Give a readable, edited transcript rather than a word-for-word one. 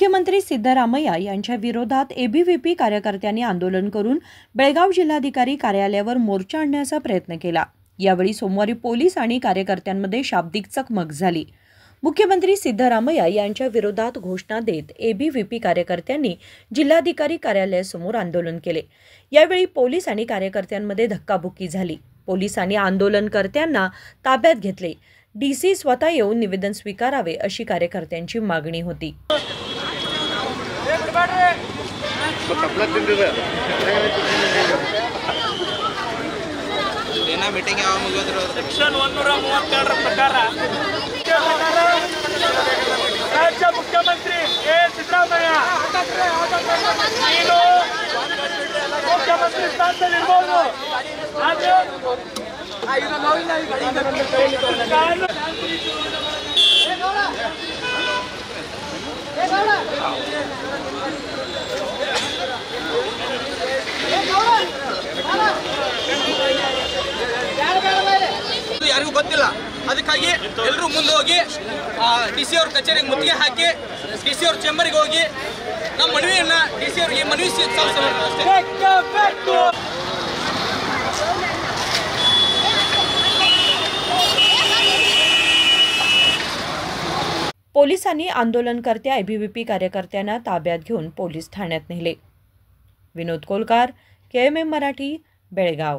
मुख्यमंत्री सिद्धरामय्या यांच्या विरोधात एबीव्हीपी कार्यकर्त्यांनी आंदोलन करून बेळगाव जिल्हाधिकारी कार्यालयावर मोर्चा आणण्याचा प्रयत्न केला। यावेळी सोमवारी पोलीस आणि कार्यकर्त्यांमध्ये शाब्दिक चकमक झाली। मुख्यमंत्री सिद्धरामय्या यांच्या विरोधात घोषणा देत एबीव्हीपी कार्यकर्त्यांनी जिल्हाधिकारी कार्यालयासमोर आंदोलन केले। यावेळी पोलीस आणि कार्यकर्त्यांमध्ये धक्काबुक्की झाली। पोलिसांनी आंदोलनकर्त्यांना ताब्यात घेतले। डीसी स्वतः येऊन निवेदन स्वीकारावे अशी कार्यकर्त्यांची मागणी होती। सेक्शन 132 प्रकार राज्य मुख्यमंत्री सिद्धरामಯ್ಯ मुख्यमंत्री ಸ್ಥಾನದಲ್ಲಿರಬಹುದು। ಯಾರಿಗೂ ಗೊತ್ತಿಲ್ಲ, ಅದಕ್ಕಾಗಿ ಎಲ್ಲರೂ ಮುಂದೆ ಹೋಗಿ ಡಿಸಿ ಅವ್ರ ಕಚೇರಿಗೆ ಮುತ್ತಿಗೆ ಹಾಕಿ ಡಿಸಿ ಅವ್ರ ಚೇಂಬರ್ಗೆ ಹೋಗಿ ನಮ್ಮ ಮನವಿಯನ್ನ ಡಿಸಿ ಅವರಿಗೆ ಮನವಿ पोलिसांनी आंदोलनकर्त्या एबीव्हीपी कार्यकर्त्यांना ताब्यात घेऊन पोलीस ठाण्यात नेले। विनोद कोलकार, KMM मराठी, बेळगाव।